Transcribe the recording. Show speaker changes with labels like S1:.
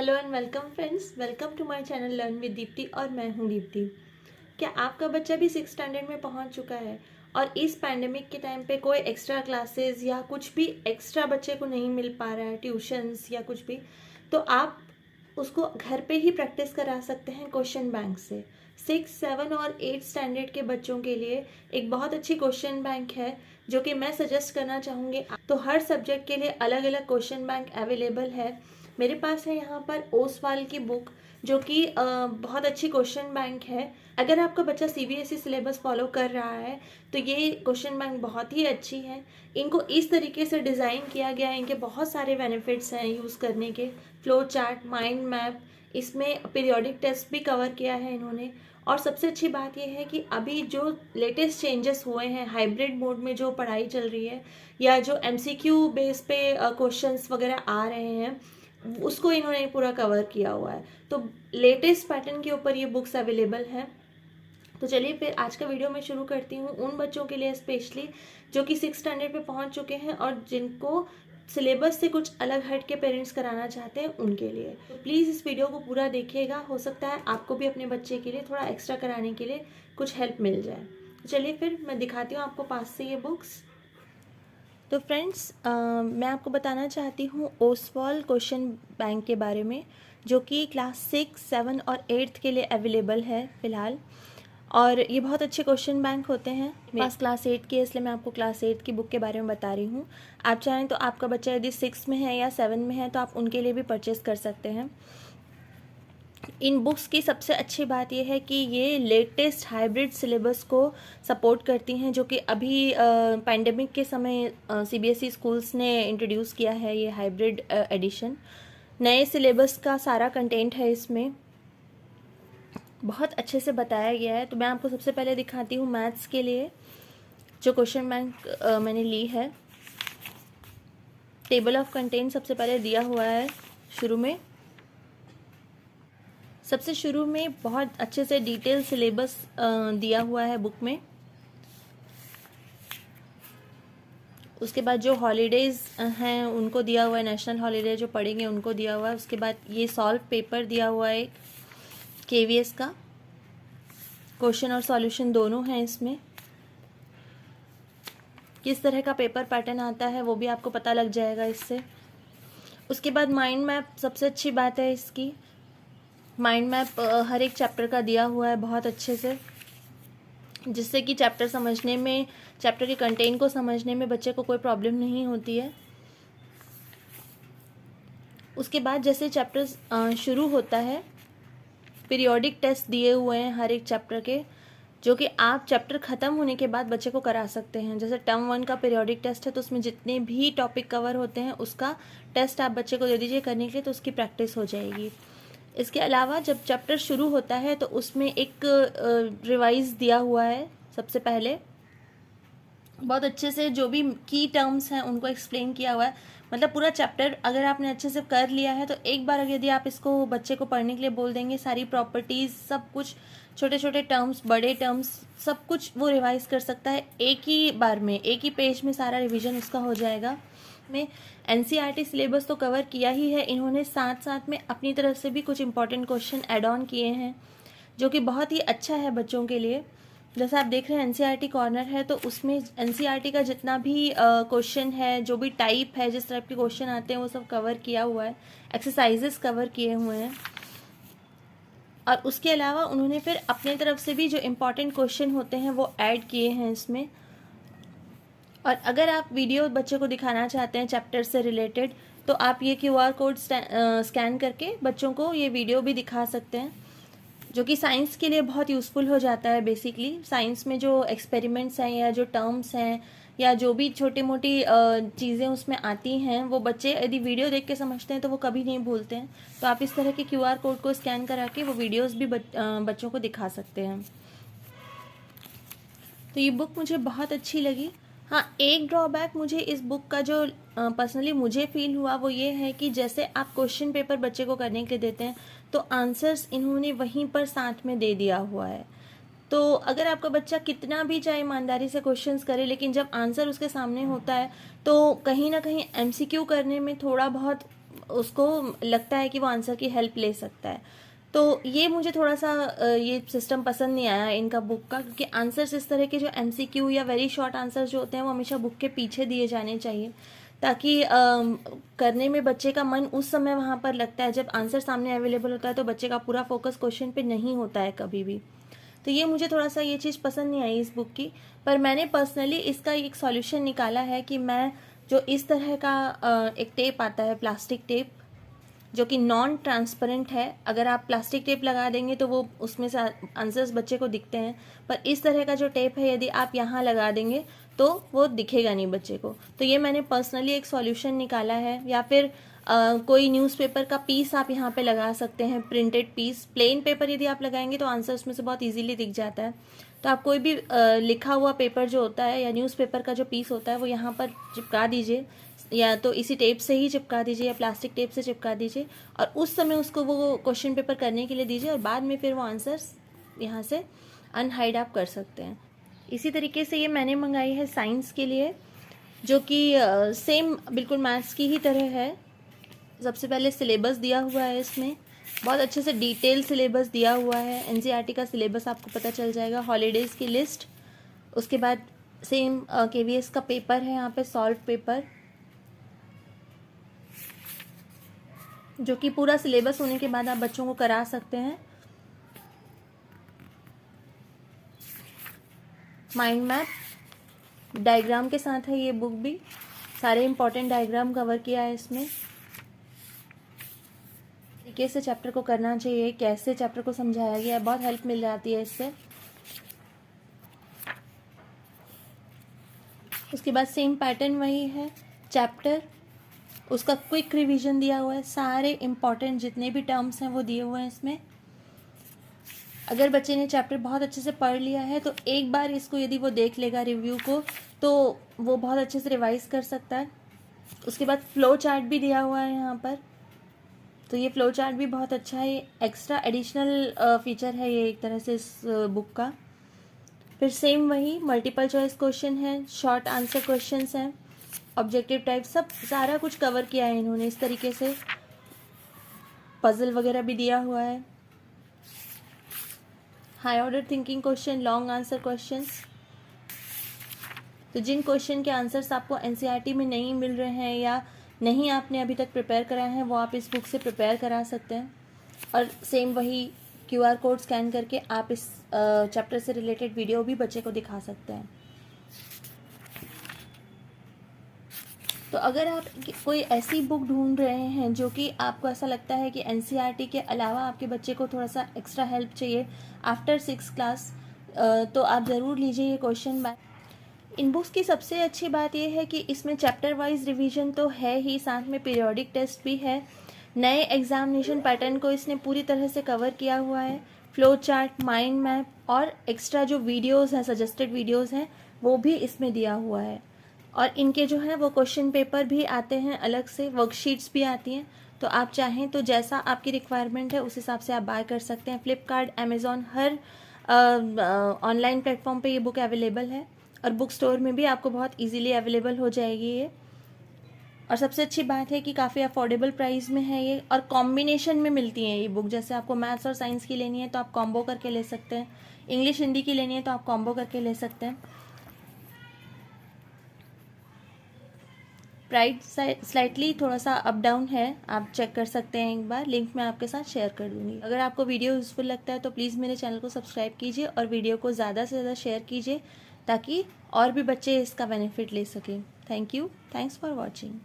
S1: Hello and welcome friends, welcome to my channel learn with Deepti और मैं हूं दीप्ति। क्या आपका बच्चा भी 6th स्टैंडर्ड में पहुंच चुका है और इस पैंडेमिक के टाइम पे कोई एक्स्ट्रा क्लासेस या कुछ भी एक्स्ट्रा बच्चे को नहीं मिल पा रहा है, ट्यूशन्स या कुछ भी, तो आप उसको घर पे ही प्रैक्टिस करा सकते हैं क्वेश्चन बैंक से। 6, 7 और 8 स्टैंडर्ड के बच्चों के लिए एक बहुत अच्छी क्वेश्चन बैंक है जो कि मैं सजेस्ट करना चाहूँगी। तो हर सब्जेक्ट के लिए अलग अलग क्वेश्चन बैंक अवेलेबल है। मेरे पास है यहाँ पर ओसवाल की बुक जो कि बहुत अच्छी क्वेश्चन बैंक है। अगर आपका बच्चा सीबीएसई सिलेबस फॉलो कर रहा है तो ये क्वेश्चन बैंक बहुत ही अच्छी है। इनको इस तरीके से डिज़ाइन किया गया है, इनके बहुत सारे बेनिफिट्स हैं यूज़ करने के। फ्लो चार्ट, माइंड मैप, इसमें पीरियोडिक टेस्ट भी कवर किया है इन्होंने। और सबसे अच्छी बात यह है कि अभी जो लेटेस्ट चेंजेस हुए हैं, हाइब्रिड मोड में जो पढ़ाई चल रही है या जो एमसीक्यू बेस पे क्वेश्चंस वगैरह आ रहे हैं, उसको इन्होंने पूरा कवर किया हुआ है। तो लेटेस्ट पैटर्न के ऊपर ये बुक्स अवेलेबल हैं। तो चलिए फिर आज का वीडियो मैं शुरू करती हूँ उन बच्चों के लिए स्पेशली जो कि 6 स्टैंडर्ड पे पहुँच चुके हैं और जिनको सिलेबस से कुछ अलग हट के पेरेंट्स कराना चाहते हैं उनके लिए। तो प्लीज़ इस वीडियो को पूरा देखिएगा, हो सकता है आपको भी अपने बच्चे के लिए थोड़ा एक्स्ट्रा कराने के लिए कुछ हेल्प मिल जाए। तो चलिए फिर मैं दिखाती हूँ आपको पास से ये बुक्स। तो फ्रेंड्स, मैं आपको बताना चाहती हूँ ओसवाल क्वेश्चन बैंक के बारे में, जो कि क्लास 6, 7 और 8 के लिए अवेलेबल है फ़िलहाल। और ये बहुत अच्छे क्वेश्चन बैंक होते हैं। मेरे पास क्लास 8 की है, इसलिए मैं आपको क्लास 8 की बुक के बारे में बता रही हूँ। आप चाहें तो आपका बच्चा यदि 6 में है या 7 में है तो आप उनके लिए भी परचेज़ कर सकते हैं। इन बुक्स की सबसे अच्छी बात यह है कि ये लेटेस्ट हाइब्रिड सिलेबस को सपोर्ट करती हैं, जो कि अभी पैंडेमिक के समय सीबीएसई स्कूल्स ने इंट्रोड्यूस किया है। ये हाइब्रिड एडिशन नए सिलेबस का सारा कंटेंट है, इसमें बहुत अच्छे से बताया गया है। तो मैं आपको सबसे पहले दिखाती हूँ मैथ्स के लिए जो क्वेश्चन बैंक मैंने ली है। टेबल ऑफ कंटेंट सबसे पहले दिया हुआ है शुरू में। सबसे शुरू में बहुत अच्छे से डिटेल सिलेबस दिया हुआ है बुक में। उसके बाद जो हॉलीडेज़ हैं उनको दिया हुआ है, नेशनल हॉलीडे जो पढ़ेंगे उनको दिया हुआ है। उसके बाद ये सॉल्व पेपर दिया हुआ है एक केवीएस का। क्वेश्चन और सॉल्यूशन दोनों हैं इसमें। किस तरह का पेपर पैटर्न आता है वो भी आपको पता लग जाएगा इससे। उसके बाद माइंड मैप सबसे अच्छी बात है इसकी। माइंड मैप हर एक चैप्टर का दिया हुआ है बहुत अच्छे से, जिससे कि चैप्टर समझने में, चैप्टर के कंटेंट को समझने में बच्चे को कोई प्रॉब्लम नहीं होती है। उसके बाद जैसे चैप्टर शुरू होता है, पीरियोडिक टेस्ट दिए हुए हैं हर एक चैप्टर के, जो कि आप चैप्टर ख़त्म होने के बाद बच्चे को करा सकते हैं। जैसे टर्म 1 का पीरियोडिक टेस्ट है तो उसमें जितने भी टॉपिक कवर होते हैं उसका टेस्ट आप बच्चे को दे दीजिए करने के लिए, तो उसकी प्रैक्टिस हो जाएगी। इसके अलावा जब चैप्टर शुरू होता है तो उसमें एक रिवाइज दिया हुआ है सबसे पहले। बहुत अच्छे से जो भी की टर्म्स हैं उनको एक्सप्लेन किया हुआ है। मतलब पूरा चैप्टर अगर आपने अच्छे से कर लिया है तो एक बार यदि आप इसको बच्चे को पढ़ने के लिए बोल देंगे, सारी प्रॉपर्टीज़ सब कुछ, छोटे छोटे टर्म्स, बड़े टर्म्स, सब कुछ वो रिवाइज कर सकता है एक ही बार में, एक ही पेज में सारा रिवीजन उसका हो जाएगा। में एनसीईआरटी सिलेबस तो कवर किया ही है इन्होंने, साथ साथ में अपनी तरफ से भी कुछ इंपॉर्टेंट क्वेश्चन ऐड ऑन किए हैं जो कि बहुत ही अच्छा है बच्चों के लिए। जैसे आप देख रहे हैं एनसीईआरटी कॉर्नर है, तो उसमें एनसीईआरटी का जितना भी क्वेश्चन है, जो भी टाइप है, जिस टाइप के क्वेश्चन आते हैं वो सब कवर किया हुआ है। एक्सरसाइजेस कवर किए हुए हैं। और उसके अलावा उन्होंने फिर अपने तरफ से भी जो इम्पॉर्टेंट क्वेश्चन होते हैं वो ऐड किए हैं इसमें। और अगर आप वीडियो बच्चे को दिखाना चाहते हैं चैप्टर से रिलेटेड तो आप ये QR कोड स्कैन करके बच्चों को ये वीडियो भी दिखा सकते हैं, जो कि साइंस के लिए बहुत यूज़फुल हो जाता है। बेसिकली साइंस में जो एक्सपेरिमेंट्स हैं या जो टर्म्स हैं या जो भी छोटी मोटी चीज़ें उसमें आती हैं, वो बच्चे यदि वीडियो देख के समझते हैं तो वो कभी नहीं भूलते हैं। तो आप इस तरह के QR कोड को स्कैन करा के वो वीडियोज़ भी बच्चों को दिखा सकते हैं। तो ये बुक मुझे बहुत अच्छी लगी। हाँ, एक ड्रॉबैक मुझे इस बुक का जो पर्सनली मुझे फील हुआ वो ये है कि जैसे आप क्वेश्चन पेपर बच्चे को करने के लिए देते हैं तो आंसर्स इन्होंने वहीं पर साथ में दे दिया हुआ है। तो अगर आपका बच्चा कितना भी चाहे ईमानदारी से क्वेश्चंस करे, लेकिन जब आंसर उसके सामने होता है तो कहीं ना कहीं एमसीक्यू करने में थोड़ा बहुत उसको लगता है कि वो आंसर की हेल्प ले सकता है। तो ये मुझे थोड़ा सा ये सिस्टम पसंद नहीं आया इनका बुक का, क्योंकि आंसर्स इस तरह के जो MCQ या वेरी शॉर्ट आंसर्स जो होते हैं वो हमेशा बुक के पीछे दिए जाने चाहिए, ताकि करने में बच्चे का मन उस समय वहाँ पर लगता है। जब आंसर सामने अवेलेबल होता है तो बच्चे का पूरा फोकस क्वेश्चन पे नहीं होता है कभी भी। तो ये मुझे थोड़ा सा ये चीज़ पसंद नहीं आई इस बुक की। पर मैंने पर्सनली इसका एक सॉल्यूशन निकाला है कि मैं जो इस तरह का एक टेप आता है, प्लास्टिक टेप, जो कि नॉन ट्रांसपेरेंट है। अगर आप प्लास्टिक टेप लगा देंगे तो वो उसमें से आंसर्स बच्चे को दिखते हैं, पर इस तरह का जो टेप है यदि आप यहाँ लगा देंगे तो वो दिखेगा नहीं बच्चे को। तो ये मैंने पर्सनली एक सॉल्यूशन निकाला है। या फिर कोई न्यूज़पेपर का पीस आप यहाँ पे लगा सकते हैं, प्रिंटेड पीस। प्लेन पेपर यदि आप लगाएंगे तो आंसर उसमें से बहुत इजीली दिख जाता है। तो आप कोई भी लिखा हुआ पेपर जो होता है या न्यूज़पेपर का जो पीस होता है वो यहाँ पर चिपका दीजिए, या तो इसी टेप से ही चिपका दीजिए या प्लास्टिक टेप से चिपका दीजिए, और उस समय उसको वो क्वेश्चन पेपर करने के लिए दीजिए, और बाद में फिर वो आंसर्स यहाँ से अनहाइड आप कर सकते हैं। इसी तरीके से ये मैंने मंगाई है साइंस के लिए, जो कि सेम बिल्कुल मैथ्स की ही तरह है। सबसे पहले सिलेबस दिया हुआ है इसमें, बहुत अच्छे से डिटेल सिलेबस दिया हुआ है। NCERT का सिलेबस आपको पता चल जाएगा, हॉलीडेज़ की लिस्ट, उसके बाद सेम KVS का पेपर है यहाँ पे, सॉल्व पेपर, जो कि पूरा सिलेबस होने के बाद आप बच्चों को करा सकते हैं। माइंड मैप डायग्राम के साथ है ये बुक भी, सारे इंपॉर्टेंट डायग्राम कवर किया है इसमें। तरीके से चैप्टर को करना चाहिए, कैसे चैप्टर को समझाया गया है, बहुत हेल्प मिल जाती है इससे। उसके बाद सेम पैटर्न वही है, चैप्टर, उसका क्विक रिवीजन दिया हुआ है, सारे इंपॉर्टेंट जितने भी टर्म्स हैं वो दिए हुए हैं इसमें। अगर बच्चे ने चैप्टर बहुत अच्छे से पढ़ लिया है तो एक बार इसको यदि वो देख लेगा रिव्यू को, तो वो बहुत अच्छे से रिवाइज कर सकता है। उसके बाद फ्लो चार्ट भी दिया हुआ है यहाँ पर, तो ये फ्लो चार्ट भी बहुत अच्छा है, एक्स्ट्रा एडिशनल फीचर है ये एक तरह से इस बुक का। फिर सेम वही मल्टीपल चॉइस क्वेश्चन है, शॉर्ट आंसर क्वेश्चंस हैं, ऑब्जेक्टिव टाइप, सब सारा कुछ कवर किया है इन्होंने इस तरीके से। पजल वगैरह भी दिया हुआ है, high order thinking question, long answer questions. तो जिन क्वेश्चन के आंसर्स आपको NCERT में नहीं मिल रहे हैं या नहीं आपने अभी तक प्रिपेयर कराए हैं, वो आप इस बुक से प्रिपेयर करा सकते हैं। और सेम वही QR कोड स्कैन करके आप इस चैप्टर से रिलेटेड वीडियो भी बच्चे को दिखा सकते हैं। तो अगर आप कोई ऐसी बुक ढूंढ रहे हैं जो कि आपको ऐसा लगता है कि NCERT के अलावा आपके बच्चे को थोड़ा सा एक्स्ट्रा हेल्प चाहिए आफ्टर 6th क्लास, तो आप ज़रूर लीजिए ये क्वेश्चन बैंक। इन बुक्स की सबसे अच्छी बात यह है कि इसमें चैप्टर वाइज रिवीजन तो है ही, साथ में पीरियोडिक टेस्ट भी है। नए एग्जामिनेशन पैटर्न को इसने पूरी तरह से कवर किया हुआ है। फ्लो चार्ट, माइंड मैप और एक्स्ट्रा जो वीडियोज़ हैं, सजेस्टेड वीडियोज़ हैं, वो भी इसमें दिया हुआ है। और इनके जो है वो क्वेश्चन पेपर भी आते हैं अलग से, वर्कशीट्स भी आती हैं। तो आप चाहें तो जैसा आपकी रिक्वायरमेंट है उस हिसाब से आप बाय कर सकते हैं। फ्लिपकार्ट, अमेज़ॉन, हर ऑनलाइन प्लेटफॉर्म पे ये बुक अवेलेबल है, और बुक स्टोर में भी आपको बहुत इजीली अवेलेबल हो जाएगी ये। और सबसे अच्छी बात है कि काफ़ी अफोर्डेबल प्राइस में है ये, और कॉम्बिनेशन में मिलती हैं ये बुक। जैसे आपको मैथ्स और साइंस की लेनी है तो आप कॉम्बो करके ले सकते हैं, इंग्लिश हिंदी की लेनी है तो आप कॉम्बो करके ले सकते हैं। प्राइस स्लाइटली थोड़ा सा अप डाउन है, आप चेक कर सकते हैं एक बार, लिंक मैं आपके साथ शेयर कर दूँगी। अगर आपको वीडियो यूज़फुल लगता है तो प्लीज़ मेरे चैनल को सब्सक्राइब कीजिए और वीडियो को ज़्यादा से ज़्यादा शेयर कीजिए, ताकि और भी बच्चे इसका बेनिफिट ले सकें। Thank you, thanks for watching.